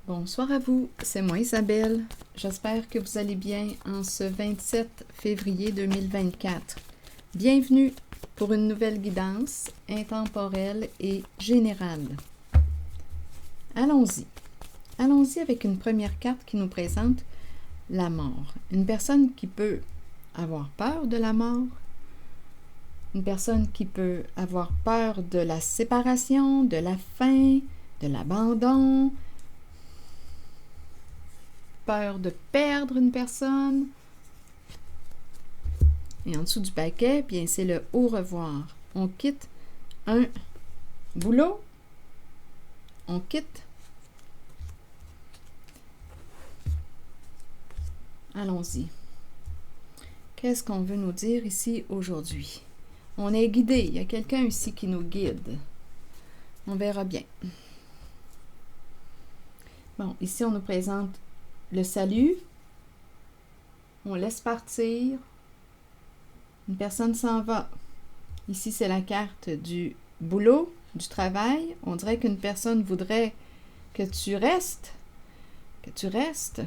Bonsoir à vous, c'est moi Isabelle. J'espère que vous allez bien en ce 27 février 2024. Bienvenue pour une nouvelle guidance intemporelle et générale. Allons-y. Allons-y avec une première carte qui nous présente la mort. Une personne qui peut avoir peur de la mort. Une personne qui peut avoir peur de la séparation, de la fin, de l'abandon, peur de perdre une personne. Et en dessous du paquet, bien, c'est le au revoir. On quitte un boulot. On quitte. Allons-y. Qu'est-ce qu'on veut nous dire ici aujourd'hui? On est guidé. Il y a quelqu'un ici qui nous guide. On verra bien. Bon, ici, on nous présente le salut. On laisse partir. Une personne s'en va. Ici, c'est la carte du boulot, du travail. On dirait qu'une personne voudrait que tu restes. Que tu restes.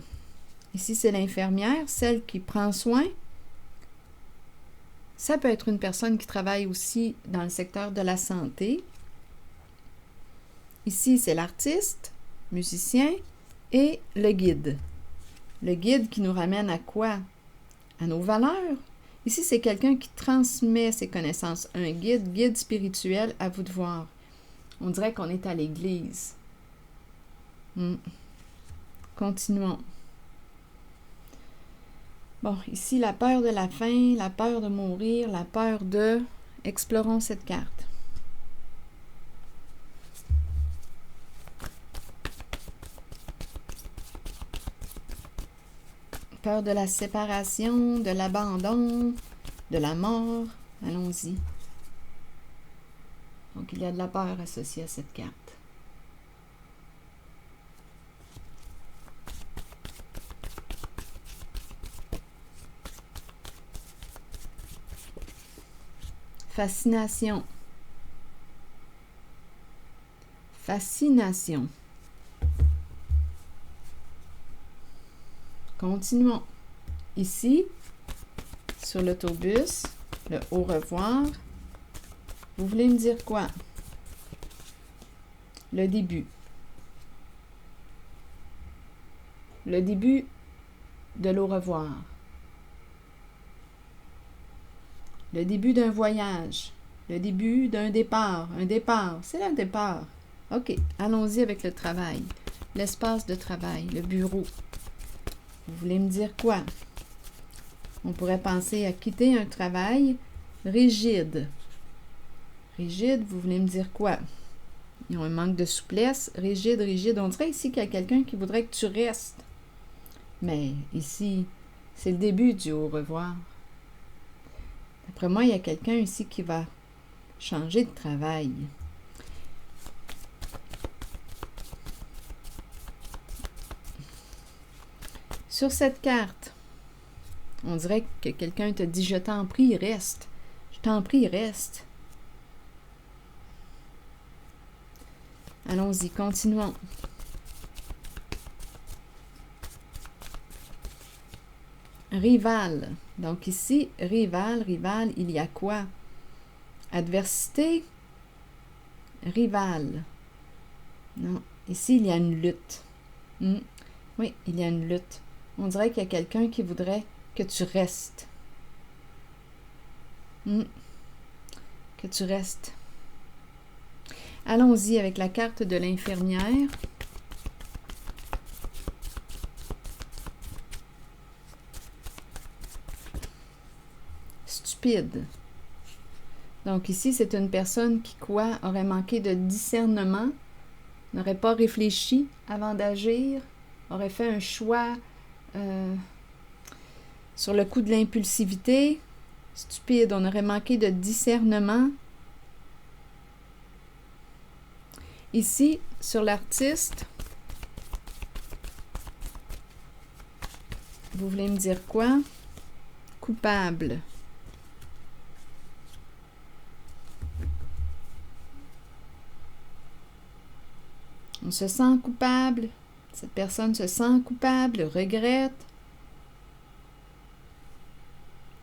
Ici, c'est l'infirmière, celle qui prend soin. Ça peut être une personne qui travaille aussi dans le secteur de la santé. Ici, c'est l'artiste, musicien et le guide. Le guide qui nous ramène à quoi? À nos valeurs. Ici, c'est quelqu'un qui transmet ses connaissances. Un guide spirituel, à vous de voir. On dirait qu'on est à l'église. Continuons. Bon, ici, la peur de la fin, la peur de mourir, la peur de... Explorons cette carte. Peur de la séparation, de l'abandon, de la mort. Allons-y. Donc, il y a de la peur associée à cette carte. Fascination. Fascination. Continuons. Ici, sur l'autobus, le au revoir, vous voulez me dire quoi? Le début. Le début de l'au revoir. Le début d'un voyage. Le début d'un départ. Un départ. C'est un départ. OK, allons-y avec le travail. L'espace de travail, le bureau. Vous voulez me dire quoi? On pourrait penser à quitter un travail rigide. Rigide, vous voulez me dire quoi? Ils ont un manque de souplesse. Rigide, rigide. On dirait ici qu'il y a quelqu'un qui voudrait que tu restes. Mais ici, c'est le début du au revoir. D'après moi, il y a quelqu'un ici qui va changer de travail. Sur cette carte, on dirait que quelqu'un te dit « Je t'en prie, reste. Je t'en prie, reste. » Allons-y, continuons. Rival. Donc ici, rival, il y a quoi? Adversité, rival. Non, ici, il y a une lutte. Oui, il y a une lutte. On dirait qu'il y a quelqu'un qui voudrait que tu restes. Que tu restes. Allons-y avec la carte de l'infirmière. Stupide. Donc ici, c'est une personne qui, quoi, aurait manqué de discernement, n'aurait pas réfléchi avant d'agir, aurait fait un choix sur le coup de l'impulsivité. Stupide, on aurait manqué de discernement. Ici, sur l'artiste, vous voulez me dire quoi? Coupable. On se sent coupable. Cette personne se sent coupable, regrette,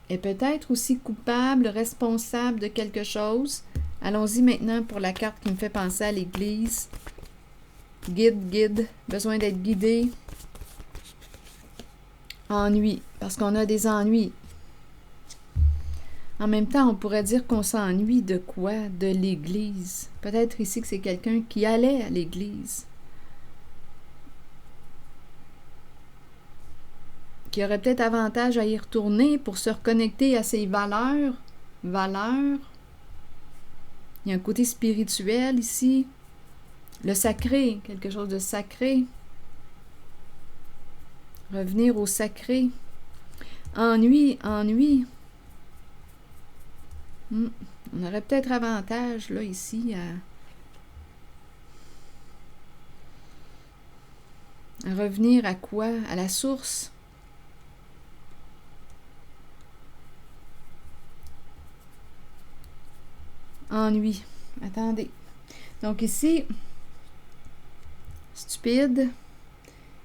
est peut-être aussi coupable, responsable de quelque chose. Allons-y maintenant pour la carte qui me fait penser à l'Église. Guide, besoin d'être guidé. Ennui, parce qu'on a des ennuis. En même temps, on pourrait dire qu'on s'ennuie de quoi? De l'Église. Peut-être ici que c'est quelqu'un qui allait à l'Église. Qui aurait peut-être avantage à y retourner pour se reconnecter à ses valeurs. Valeurs. Il y a un côté spirituel ici. Le sacré, quelque chose de sacré. Revenir au sacré. Ennui. On aurait peut-être avantage, là, ici, à revenir à quoi? À la source. Ennui. Attendez. Donc ici, stupide.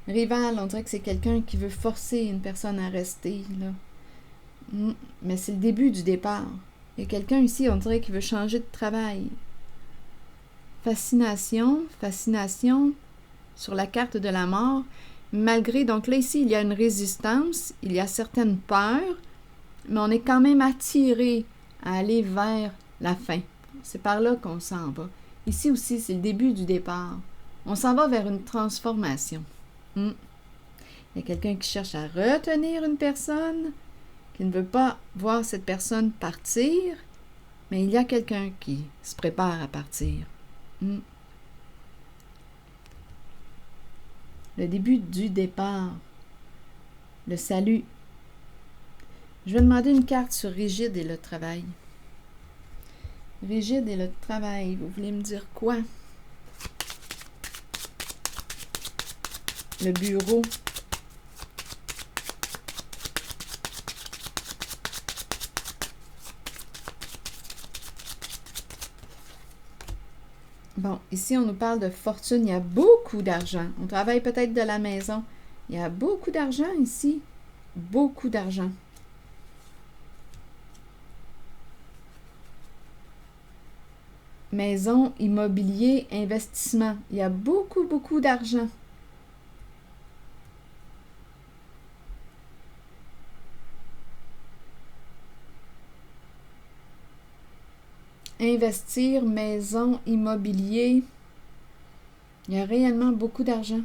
Rival, on dirait que c'est quelqu'un qui veut forcer une personne à rester, là. Mais c'est le début du départ. Il y a quelqu'un ici, on dirait, qui veut changer de travail. Fascination sur la carte de la mort. Malgré, donc là, ici, il y a une résistance, il y a certaines peurs, mais on est quand même attiré à aller vers la fin. C'est par là qu'on s'en va. Ici aussi, c'est le début du départ. On s'en va vers une transformation. Il y a quelqu'un qui cherche à retenir une personne, qui ne veut pas voir cette personne partir, mais il y a quelqu'un qui se prépare à partir. Le début du départ. Le salut. Je vais demander une carte sur rigide et le travail. Rigide et le travail, vous voulez me dire quoi? Le bureau. Bon, ici, on nous parle de fortune. Il y a beaucoup d'argent. On travaille peut-être de la maison. Il y a beaucoup d'argent ici. Beaucoup d'argent. Maison, immobilier, investissement. Il y a beaucoup d'argent. Investir, maison, immobilier. Il y a réellement beaucoup d'argent.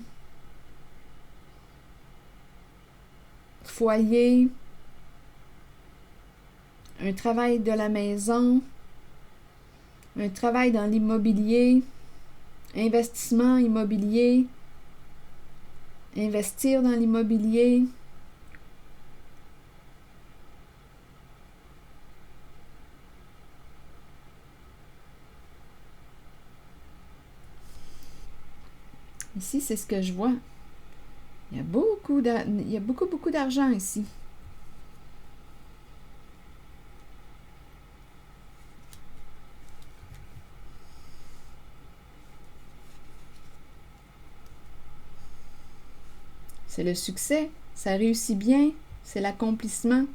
Foyer. Un travail de la maison. Un travail dans l'immobilier. Investissement immobilier. Investir dans l'immobilier. Ici, c'est ce que je vois. Il y a beaucoup d'argent ici. C'est le succès, ça réussit bien, c'est l'accomplissement.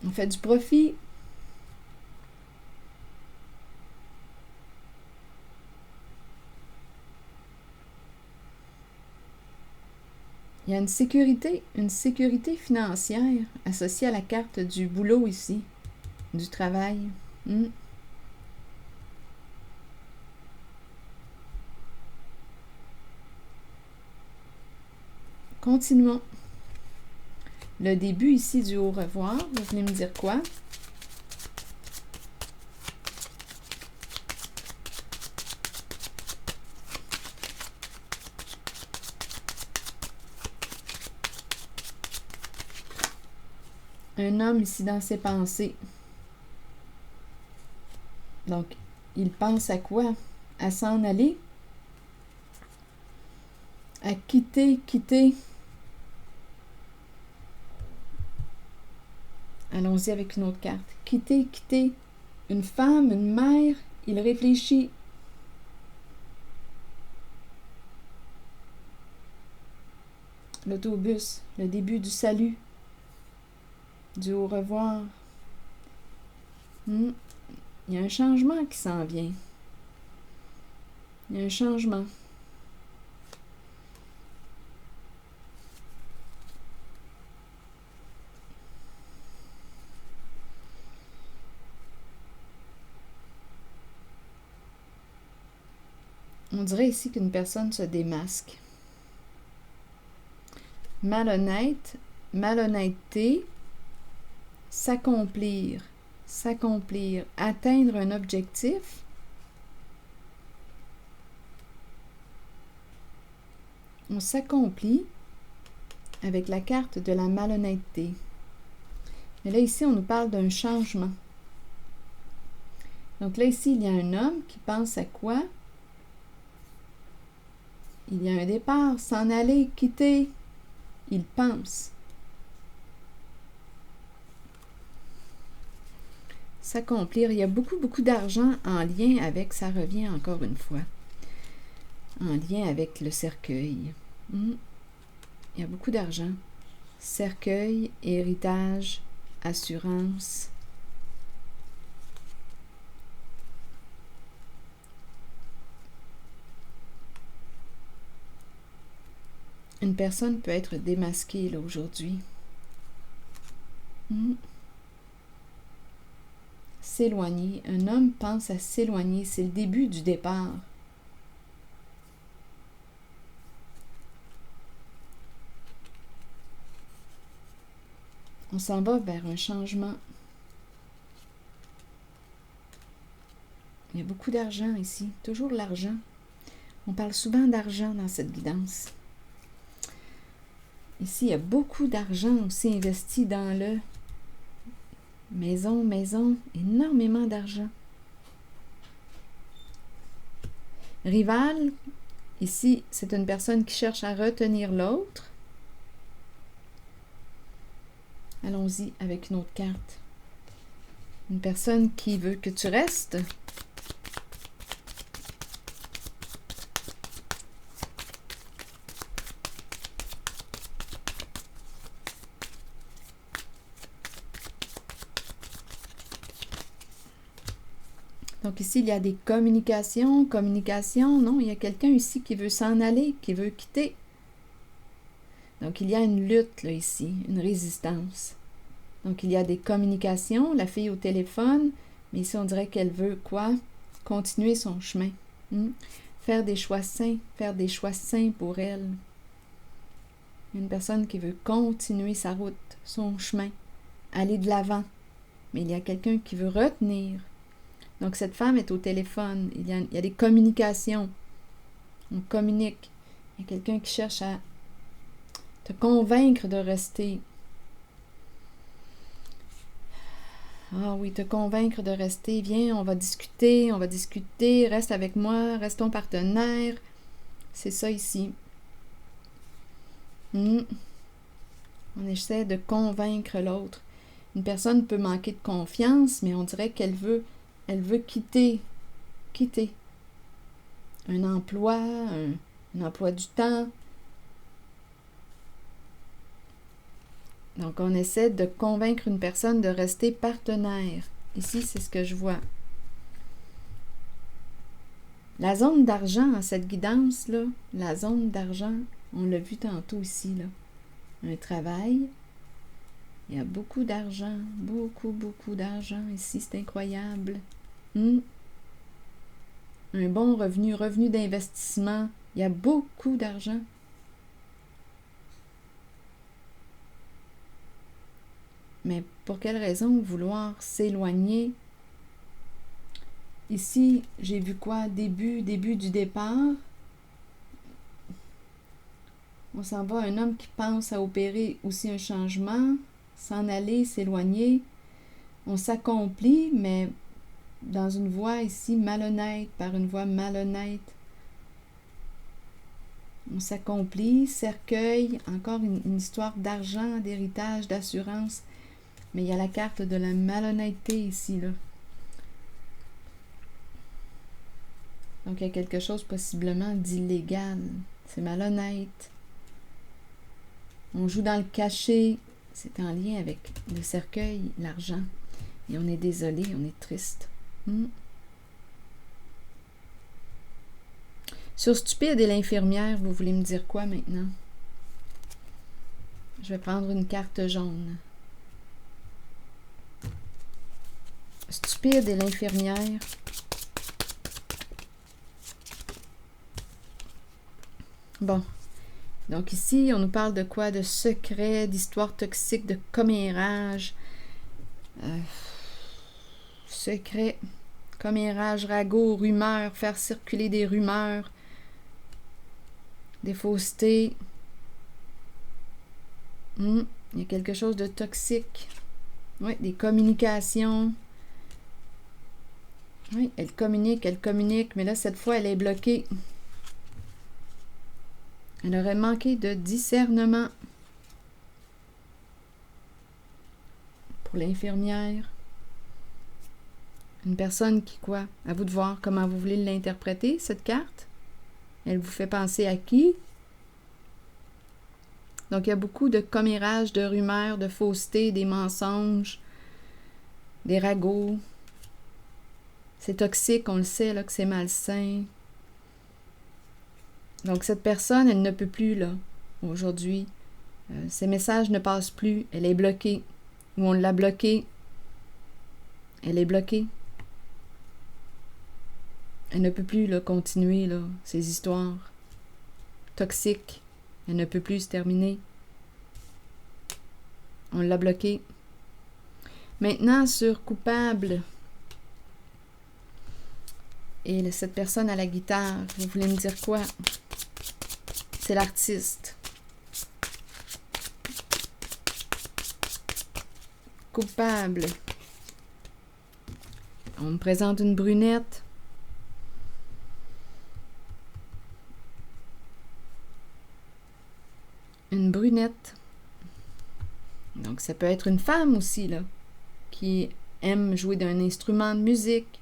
On fait du profit. Il y a une sécurité financière associée à la carte du boulot ici, du travail. Continuons. Le début ici du au revoir, vous venez me dire quoi? Un homme ici dans ses pensées. Donc, il pense à quoi? À s'en aller? À quitter. Allons-y avec une autre carte. Quitter, quitter. Une femme, une mère, il réfléchit. L'autobus, le début du salut, du au revoir. Il y a un changement qui s'en vient. Il y a un changement. On dirait ici qu'une personne se démasque. Malhonnête, malhonnêteté, s'accomplir, s'accomplir, atteindre un objectif. On s'accomplit avec la carte de la malhonnêteté. Mais là, ici, on nous parle d'un changement. Donc là, ici, il y a un homme qui pense à quoi? Il y a un départ, s'en aller, quitter. Il pense. S'accomplir. Il y a beaucoup, beaucoup d'argent en lien avec, ça revient encore une fois, en lien avec le cercueil. Il y a beaucoup d'argent. Cercueil, héritage, assurance. Une personne peut être démasquée là aujourd'hui. S'éloigner. Un homme pense à s'éloigner. C'est le début du départ. On s'en va vers un changement. Il y a beaucoup d'argent ici. Toujours l'argent. On parle souvent d'argent dans cette guidance. Ici, il y a beaucoup d'argent aussi investi dans le maison, énormément d'argent. Rival, ici, c'est une personne qui cherche à retenir l'autre. Allons-y avec une autre carte. Une personne qui veut que tu restes. Donc ici, il y a des communications. Non, il y a quelqu'un ici qui veut s'en aller, qui veut quitter. Donc il y a une lutte là ici, une résistance. Donc il y a des communications, la fille au téléphone, mais ici on dirait qu'elle veut quoi? Continuer son chemin. Faire des choix sains pour elle. Une personne qui veut continuer sa route, son chemin, aller de l'avant. Mais il y a quelqu'un qui veut retenir. Donc, cette femme est au téléphone. Il y a des communications. On communique. Il y a quelqu'un qui cherche à te convaincre de rester. Ah oui, te convaincre de rester. Viens, on va discuter, reste avec moi, reste ton partenaire. C'est ça ici. On essaie de convaincre l'autre. Une personne peut manquer de confiance, mais on dirait qu'elle veut quitter un emploi, un emploi du temps. Donc, on essaie de convaincre une personne de rester partenaire. Ici, c'est ce que je vois. La zone d'argent, cette guidance-là, la zone d'argent, on l'a vu tantôt ici, là. Un travail. Il y a beaucoup d'argent, beaucoup d'argent ici, c'est incroyable. Un bon revenu d'investissement. Il y a beaucoup d'argent. Mais pour quelle raison vouloir s'éloigner? Ici, j'ai vu quoi? Début du départ. On s'en va, un homme qui pense à opérer aussi un changement, s'en aller, s'éloigner. On s'accomplit, mais dans une voie ici malhonnête, par une voie malhonnête. On s'accomplit, cercueil, encore une histoire d'argent, d'héritage, d'assurance. Mais il y a la carte de la malhonnêteté ici, là. Donc, il y a quelque chose possiblement d'illégal. C'est malhonnête. On joue dans le cachet. C'est en lien avec le cercueil, l'argent. Et on est désolé, on est triste. Sur Stupide et l'infirmière, vous voulez me dire quoi maintenant? Je vais prendre une carte jaune. Stupide et l'infirmière. Bon. Donc ici, on nous parle de quoi? De secrets, d'histoires toxiques, de commérages. Secrets, commérages, ragots, rumeurs, faire circuler des rumeurs, des faussetés. Il y a quelque chose de toxique. Oui, des communications. Oui, elle communique, mais là, cette fois, elle est bloquée. Elle aurait manqué de discernement. Pour l'infirmière. Une personne qui, quoi? À vous de voir comment vous voulez l'interpréter, cette carte. Elle vous fait penser à qui? Donc, il y a beaucoup de commérages, de rumeurs, de faussetés, des mensonges, des ragots. C'est toxique, on le sait, là, que c'est malsain. Donc, cette personne, elle ne peut plus, là, aujourd'hui. Ces messages ne passent plus. Elle est bloquée. Ou on l'a bloquée. Elle est bloquée. Elle ne peut plus, là, continuer, là, ces histoires toxiques. Elle ne peut plus se terminer. On l'a bloquée. Maintenant, sur coupable. Et cette personne à la guitare, vous voulez me dire quoi? C'est l'artiste. Coupable. On me présente une brunette. Une brunette. Donc, ça peut être une femme aussi, là, qui aime jouer d'un instrument de musique.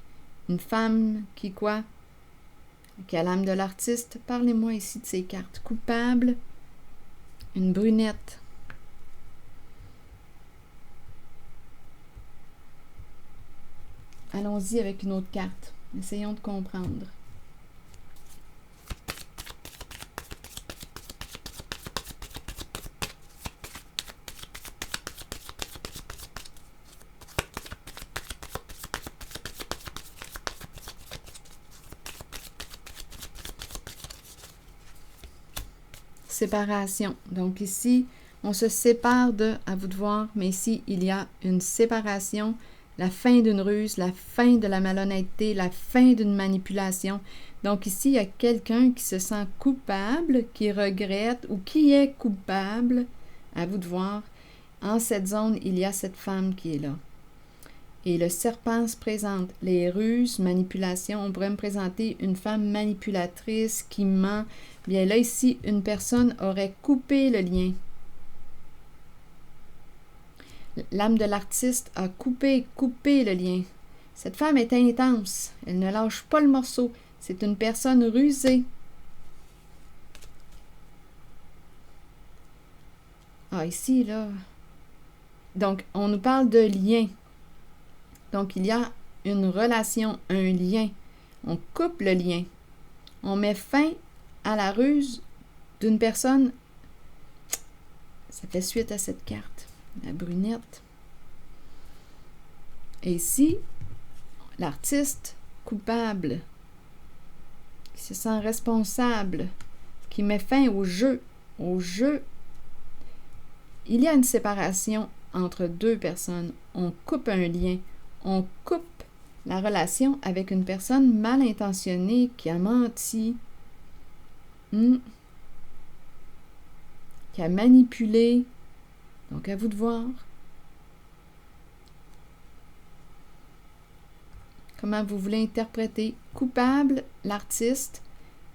Une femme qui, quoi? Qui a l'âme de l'artiste. Parlez-moi ici de ces cartes. Coupable. Une brunette. Allons-y avec une autre carte. Essayons de comprendre. Séparation. Donc ici, on se sépare de, à vous de voir, mais ici, il y a une séparation, la fin d'une ruse, la fin de la malhonnêteté, la fin d'une manipulation. Donc ici, il y a quelqu'un qui se sent coupable, qui regrette ou qui est coupable, à vous de voir. En cette zone, il y a cette femme qui est là. Et le serpent se présente. Les ruses, manipulations, on pourrait me présenter une femme manipulatrice qui ment. Bien là, ici, une personne aurait coupé le lien. L'âme de l'artiste a coupé le lien. Cette femme est intense. Elle ne lâche pas le morceau. C'est une personne rusée. Ah, ici, là. Donc, on nous parle de lien. Donc, il y a une relation, un lien. On coupe le lien. On met fin à la ruse d'une personne. Ça fait suite à cette carte. La brunette. Et ici, l'artiste coupable, qui se sent responsable, qui met fin au jeu. Au jeu, il y a une séparation entre deux personnes. On coupe un lien. On coupe la relation avec une personne mal intentionnée qui a menti, qui a manipulé. Donc, à vous de voir. Comment vous voulez interpréter. Coupable, l'artiste,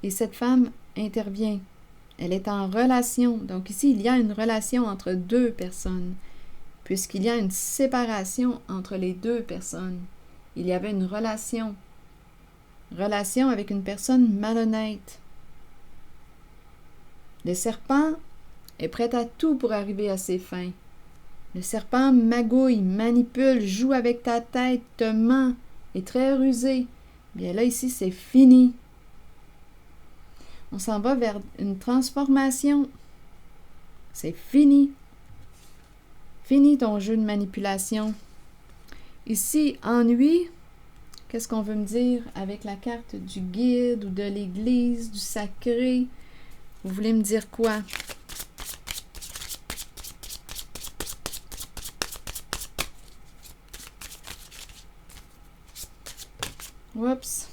et cette femme intervient. Elle est en relation. Donc, ici, il y a une relation entre deux personnes. puisqu'il y a une séparation entre les deux personnes. Il y avait une relation avec une personne malhonnête. Le serpent est prêt à tout pour arriver à ses fins. Le serpent magouille, manipule, joue avec ta tête, te ment, est très rusé. Bien là, ici, c'est fini. On s'en va vers une transformation. C'est fini. Fini ton jeu de manipulation. Ici, ennui. Qu'est-ce qu'on veut me dire avec la carte du guide ou de l'église, du sacré? Vous voulez me dire quoi? Oups.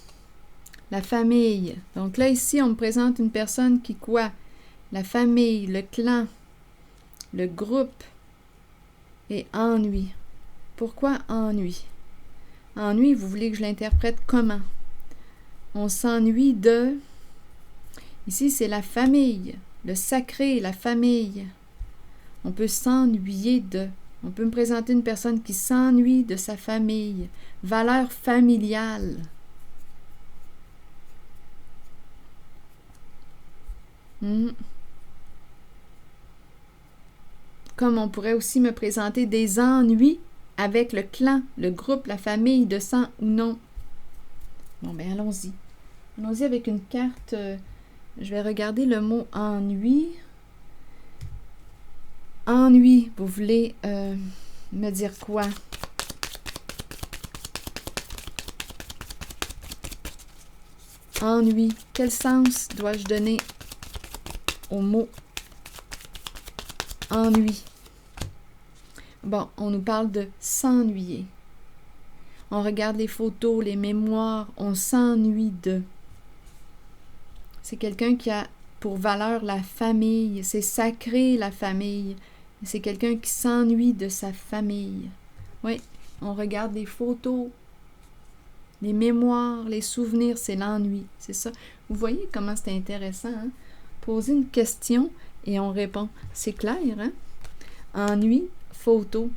La famille. Donc là, ici, on me présente une personne qui quoi? La famille, le clan, le groupe et ennui. Pourquoi ennui? Ennui, vous voulez que je l'interprète comment? On s'ennuie de... Ici, c'est la famille, le sacré, la famille. On peut s'ennuyer de... On peut me présenter une personne qui s'ennuie de sa famille. Valeur familiale. Comme on pourrait aussi me présenter des ennuis avec le clan, le groupe, la famille, de sang ou non. Bon, ben allons-y. Allons-y avec une carte. Je vais regarder le mot ennui. Ennui, vous voulez me dire quoi? Ennui. Quel sens dois-je donner au mot ennui? Bon, on nous parle de s'ennuyer. On regarde les photos, les mémoires, on s'ennuie de. C'est quelqu'un qui a pour valeur la famille, c'est sacré la famille. C'est quelqu'un qui s'ennuie de sa famille. Oui, on regarde les photos, les mémoires, les souvenirs, c'est l'ennui, c'est ça. Vous voyez comment c'est intéressant, hein? Poser une question et on répond. C'est clair, hein? Ennui, photo,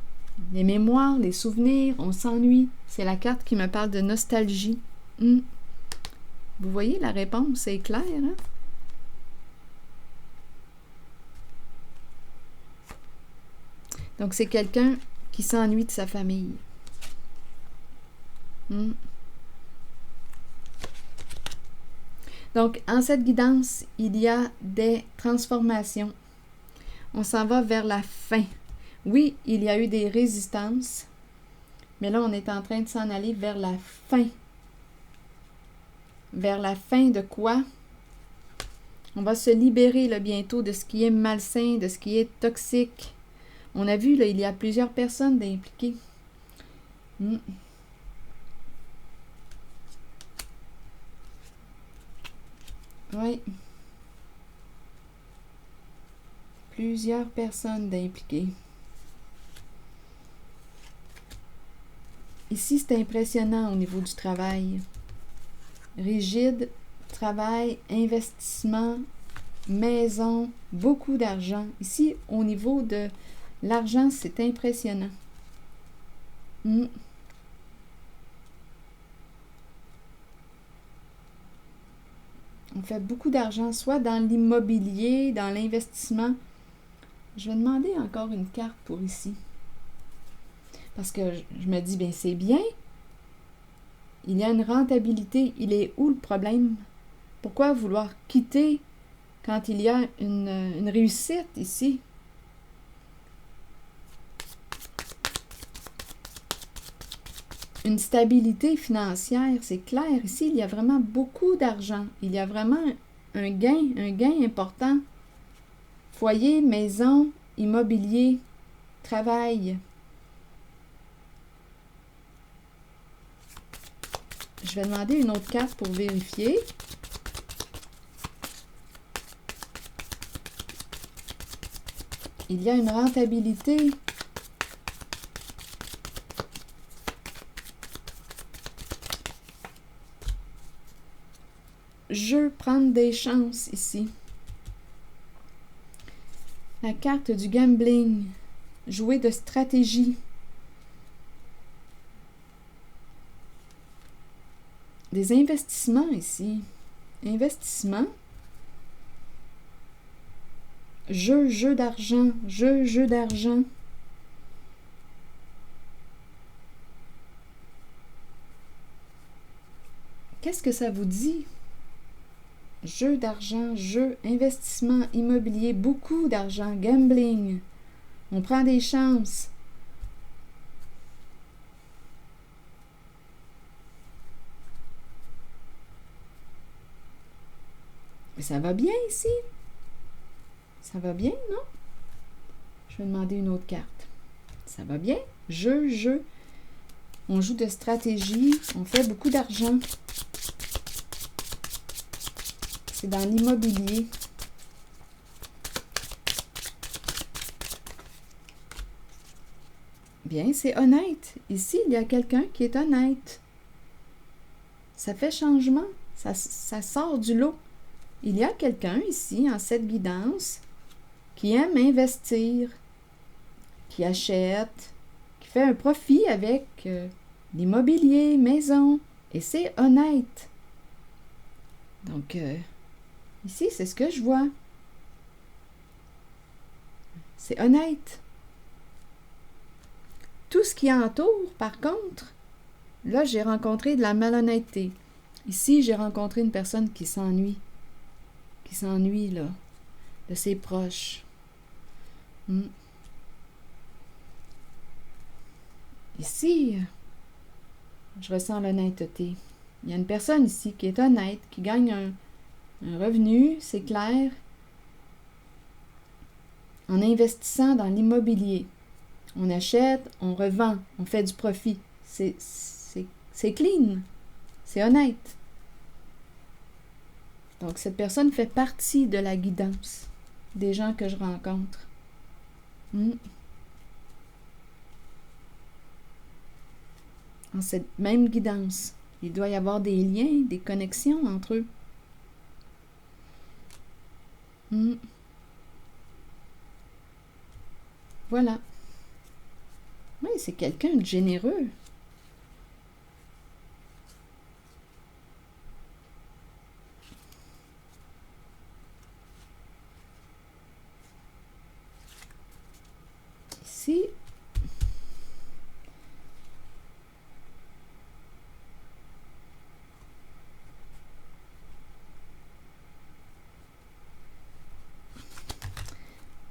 les mémoires, les souvenirs, on s'ennuie. C'est la carte qui me parle de nostalgie. Vous voyez la réponse, c'est clair, hein? Donc, c'est quelqu'un qui s'ennuie de sa famille. Donc, en cette guidance, il y a des transformations. On s'en va vers la fin. Oui, il y a eu des résistances, mais là, on est en train de s'en aller vers la fin. Vers la fin de quoi? On va se libérer là, bientôt de ce qui est malsain, de ce qui est toxique. On a vu, là, il y a plusieurs personnes impliquées. Oui. Plusieurs personnes impliquées. Ici, c'est impressionnant au niveau du travail. Rigide, travail, investissement, maison, beaucoup d'argent. Ici, au niveau de l'argent, c'est impressionnant. On fait beaucoup d'argent, soit dans l'immobilier, dans l'investissement. Je vais demander encore une carte pour ici. Parce que je me dis, bien, c'est bien. Il y a une rentabilité. Il est où le problème? Pourquoi vouloir quitter quand il y a une réussite ici? Une stabilité financière, c'est clair. Ici, il y a vraiment beaucoup d'argent. Il y a vraiment un gain important. Foyer, maison, immobilier, travail. Je vais demander une autre carte pour vérifier. Il y a une rentabilité. Je prends des chances ici. La carte du gambling. jouer de stratégie. Des investissements ici. Investissement. Jeu d'argent. Jeu d'argent. Qu'est-ce que ça vous dit? Jeu d'argent, investissement immobilier, beaucoup d'argent, gambling. On prend des chances. Mais ça va bien ici. Ça va bien, non? Je vais demander une autre carte. Ça va bien? Jeu. On joue de stratégie. On fait beaucoup d'argent. C'est dans l'immobilier. Bien, c'est honnête. Ici, il y a quelqu'un qui est honnête. Ça fait changement. Ça sort du lot. Il y a quelqu'un ici, en cette guidance, qui aime investir, qui achète, qui fait un profit avec l'immobilier, maison. Et c'est honnête. Donc, ici, c'est ce que je vois. C'est honnête. Tout ce qui entoure, par contre, là, j'ai rencontré de la malhonnêteté. Ici, j'ai rencontré une personne qui s'ennuie. Qui s'ennuie, là, de ses proches. Ici, je ressens l'honnêteté. Il y a une personne ici qui est honnête, qui gagne un revenu, c'est clair, en investissant dans l'immobilier. On achète, on revend, on fait du profit. C'est clean, c'est honnête. Donc, cette personne fait partie de la guidance des gens que je rencontre. En cette même guidance, il doit y avoir des liens, des connexions entre eux. Voilà. Oui, c'est quelqu'un de généreux. Ici,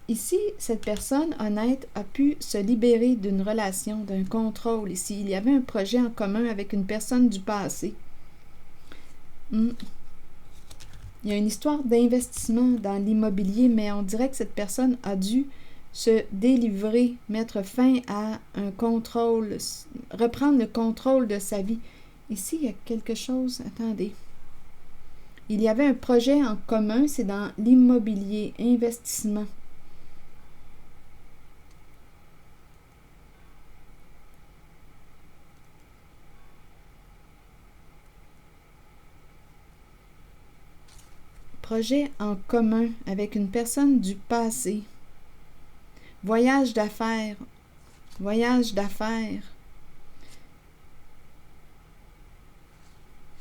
ici, cette personne honnête a pu se libérer d'une relation, d'un contrôle. Ici, il y avait un projet en commun avec une personne du passé. Il y a une histoire d'investissement dans l'immobilier, mais on dirait que cette personne a dû se délivrer, mettre fin à un contrôle, reprendre le contrôle de sa vie. Ici, il y a quelque chose, attendez. Il y avait un projet en commun, c'est dans l'immobilier, investissement. Projet en commun avec une personne du passé. Voyage d'affaires. Voyage d'affaires.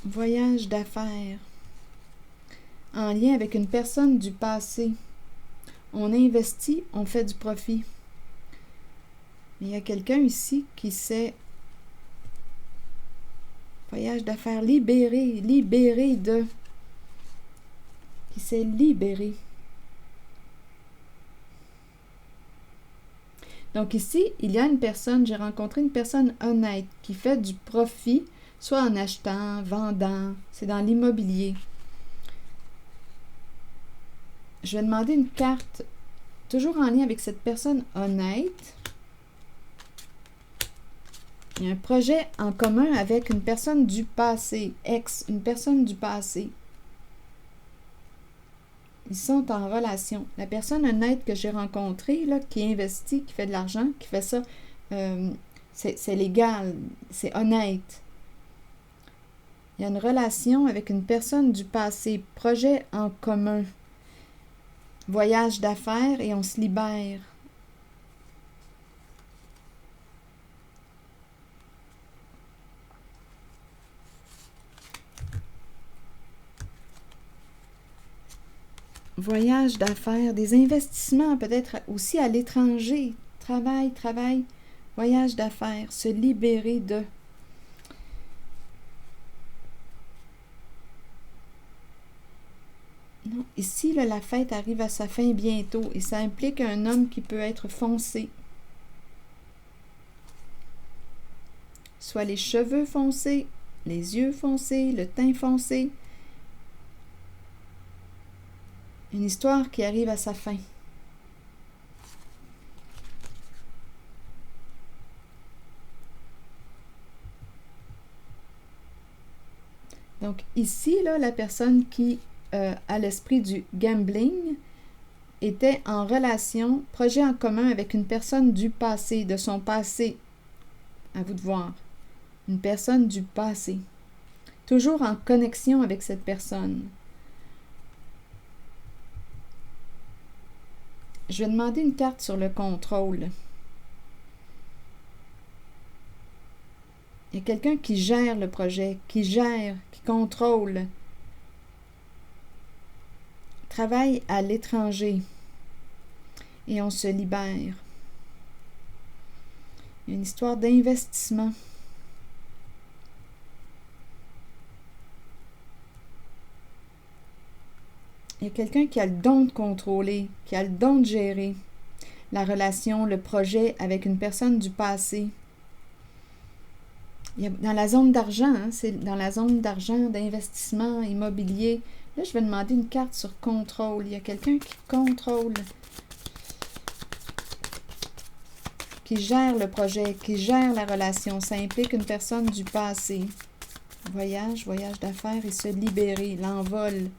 Voyage d'affaires. En lien avec une personne du passé. On investit, on fait du profit. Il y a quelqu'un ici qui s'est... Voyage d'affaires, libéré de... Qui s'est libéré. Donc ici, il y a une personne, j'ai rencontré une personne honnête qui fait du profit, soit en achetant, vendant, c'est dans l'immobilier. Je vais demander une carte, toujours en lien avec cette personne honnête. Il y a un projet en commun avec une personne du passé, une personne du passé. Ils sont en relation. La personne honnête que j'ai rencontrée, là, qui investit, qui fait de l'argent, qui fait ça, c'est légal, c'est honnête. Il y a une relation avec une personne du passé, projet en commun, voyage d'affaires et on se libère. Voyage d'affaires, des investissements peut-être aussi à l'étranger. Travail, travail, voyage d'affaires, se libérer de... Non, ici, là, la fête arrive à sa fin bientôt et ça implique un homme qui peut être foncé. Soit les cheveux foncés, les yeux foncés, le teint foncé. Une histoire qui arrive à sa fin. Donc ici, là, la personne qui a l'esprit du gambling était en relation, projet en commun avec une personne du passé, de son passé. À vous de voir. Une personne du passé. Toujours en connexion avec cette personne. Je vais demander une carte sur le contrôle. Il y a quelqu'un qui gère le projet, qui gère, qui contrôle. Travaille à l'étranger. Et on se libère. Il y a une histoire d'investissement. Il y a quelqu'un qui a le don de contrôler, qui a le don de gérer la relation, le projet avec une personne du passé. Il y a, dans la zone d'argent, hein, c'est dans la zone d'argent, d'investissement immobilier. Là, je vais demander une carte sur contrôle. Il y a quelqu'un qui contrôle, qui gère le projet, qui gère la relation. Ça implique une personne du passé. Voyage, voyage d'affaires et se libérer, l'envol.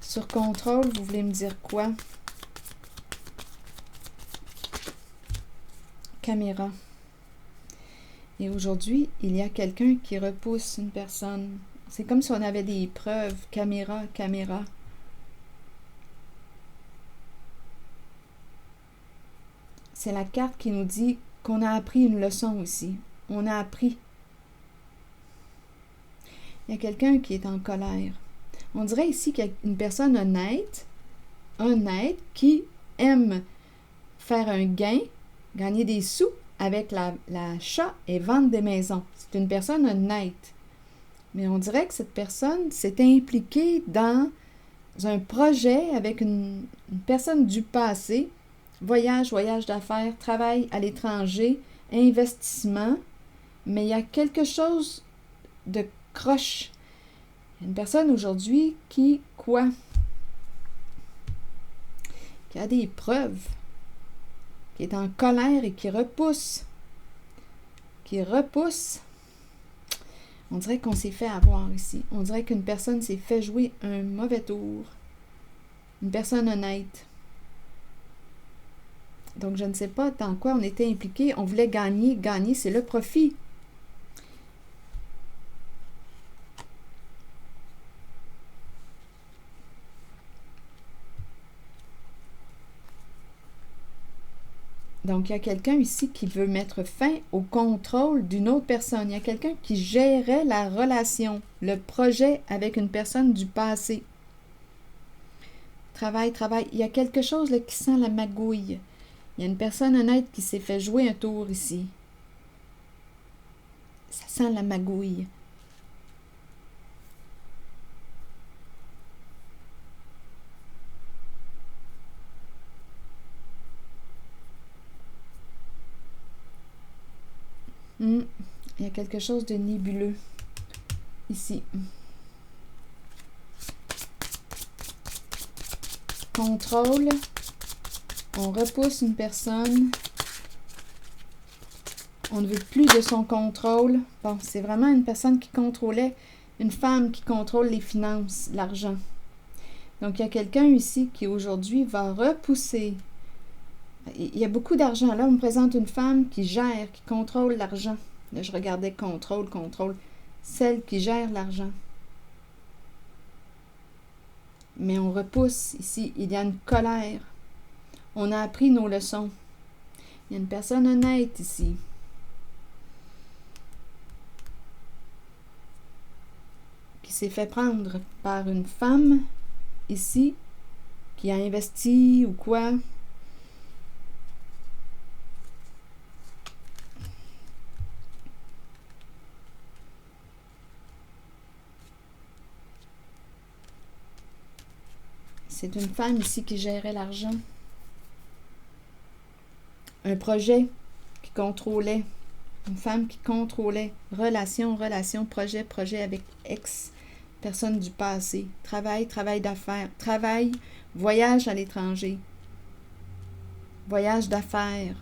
Sur contrôle, vous voulez me dire quoi? Caméra. Et aujourd'hui, il y a quelqu'un qui repousse une personne. C'est comme si on avait des preuves. Caméra, caméra. C'est la carte qui nous dit qu'on a appris une leçon ici. On a appris. Il y a quelqu'un qui est en colère. On dirait ici qu'il y a une personne honnête qui aime faire un gain, gagner des sous avec l'achat et vendre des maisons. C'est une personne honnête. Mais on dirait que cette personne s'est impliquée dans un projet avec une personne du passé. Voyage, voyage d'affaires, travail à l'étranger, investissement. Mais il y a quelque chose de croche. Une personne aujourd'hui qui, quoi? Qui a des preuves, qui est en colère et qui repousse. Qui repousse. On dirait qu'on s'est fait avoir ici. On dirait qu'une personne s'est fait jouer un mauvais tour. Une personne honnête. Donc, je ne sais pas dans quoi on était impliqué. On voulait gagner. Gagner, c'est le profit. Donc, il y a quelqu'un ici qui veut mettre fin au contrôle d'une autre personne. Il y a quelqu'un qui gérait la relation, le projet avec une personne du passé. Travail, travail. Il y a quelque chose là, qui sent la magouille. Il y a une personne honnête qui s'est fait jouer un tour ici. Ça sent la magouille. Il y a quelque chose de nébuleux ici. Contrôle. On repousse une personne. On ne veut plus de son contrôle. Bon, c'est vraiment une personne qui contrôlait, une femme qui contrôle les finances, l'argent. Donc, il y a quelqu'un ici qui aujourd'hui va repousser. Il y a beaucoup d'argent. Là, on me présente une femme qui gère, qui contrôle l'argent. Là, je regardais contrôle, contrôle. Celle qui gère l'argent. Mais on repousse ici. Il y a une colère. On a appris nos leçons. Il y a une personne honnête ici. Qui s'est fait prendre par une femme ici qui a investi ou quoi. C'est une femme ici qui gérait l'argent. Un projet qui contrôlait. Une femme qui contrôlait. Relation, projet avec personne du passé. Travail d'affaires. Travail, voyage à l'étranger. Voyage d'affaires.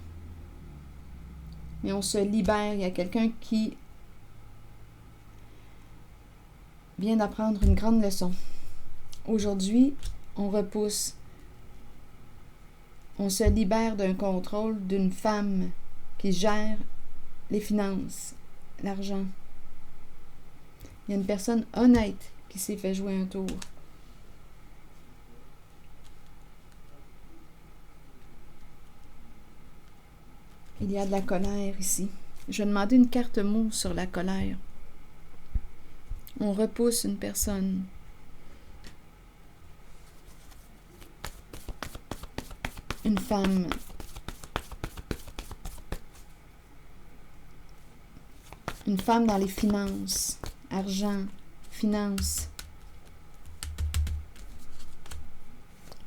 Et on se libère. Il y a quelqu'un qui vient d'apprendre une grande leçon. Aujourd'hui, on repousse. On se libère d'un contrôle d'une femme qui gère les finances, l'argent. Il y a une personne honnête qui s'est fait jouer un tour. Il y a de la colère ici. Je vais demander une carte mot sur la colère. On repousse une personne. Une femme. Une femme dans les finances. Argent, finances.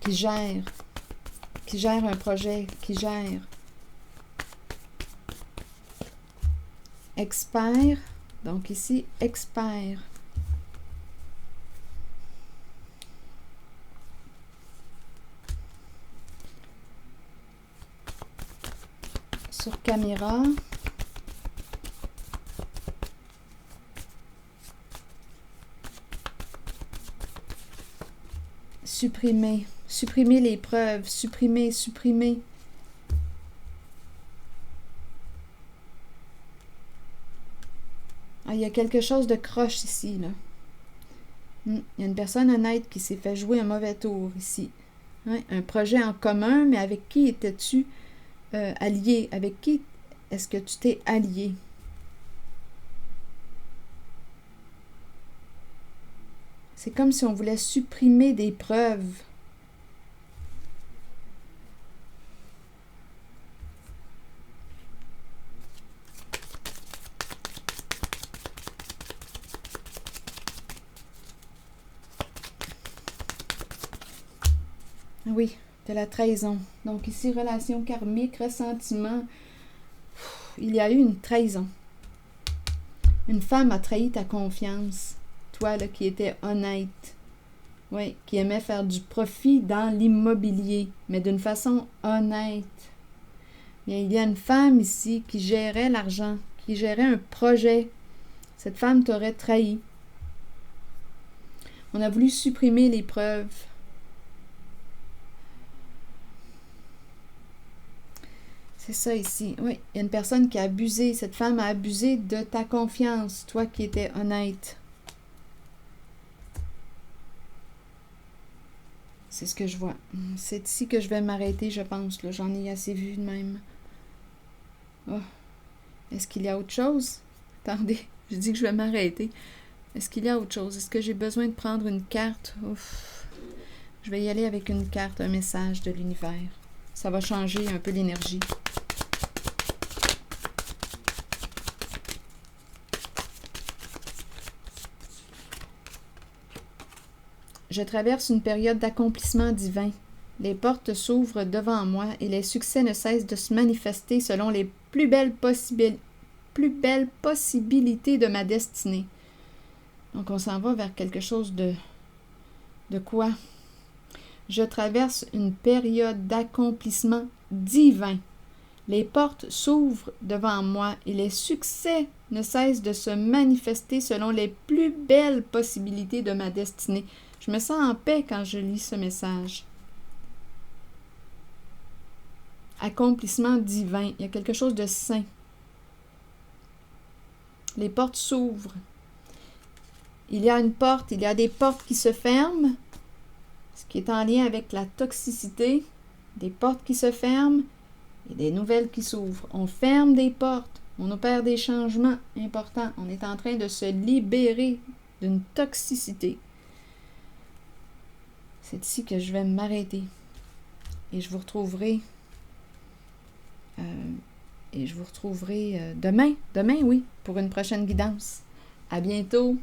Qui gère un projet, qui gère. Expert. Donc ici, expert. Sur caméra. Supprimer. Supprimer les preuves. Supprimer. Ah, il y a quelque chose de croche ici, là. Il y a une personne honnête qui s'est fait jouer un mauvais tour ici. Hein? Un projet en commun, mais avec qui étais-tu allié? Avec qui est-ce que tu t'es allié? C'est comme si on voulait supprimer des preuves. Oui, de la trahison. Donc ici, relation karmique, ressentiment. Il y a eu une trahison. Une femme a trahi ta confiance. Toi, là, qui étais honnête. Oui, qui aimait faire du profit dans l'immobilier, mais d'une façon honnête. Bien, il y a une femme ici qui gérait l'argent, qui gérait un projet. Cette femme t'aurait trahi. On a voulu supprimer les preuves. C'est ça ici. Oui, il y a une personne qui a abusé. Cette femme a abusé de ta confiance, toi qui étais honnête. C'est ce que je vois. C'est ici que je vais m'arrêter, je pense. Là. J'en ai assez vu de même. Oh. Est-ce qu'il y a autre chose? Attendez, je dis que je vais m'arrêter. Est-ce qu'il y a autre chose? Est-ce que j'ai besoin de prendre une carte? Ouf. Je vais y aller avec une carte, un message de l'univers. Ça va changer un peu l'énergie. Je traverse une période d'accomplissement divin. Les portes s'ouvrent devant moi et les succès ne cessent de se manifester selon les plus belles possibilités de ma destinée. Donc on s'en va vers quelque chose de quoi? Je traverse une période d'accomplissement divin. Les portes s'ouvrent devant moi et les succès ne cessent de se manifester selon les plus belles possibilités de ma destinée. Je me sens en paix quand je lis ce message. Accomplissement divin. Il y a quelque chose de saint. Les portes s'ouvrent. Il y a une porte, il y a des portes qui se ferment, ce qui est en lien avec la toxicité. Des portes qui se ferment et des nouvelles qui s'ouvrent. On ferme des portes, on opère des changements importants. On est en train de se libérer d'une toxicité. C'est ici que je vais m'arrêter. Et je vous retrouverai... demain. Demain, oui, pour une prochaine guidance. À bientôt!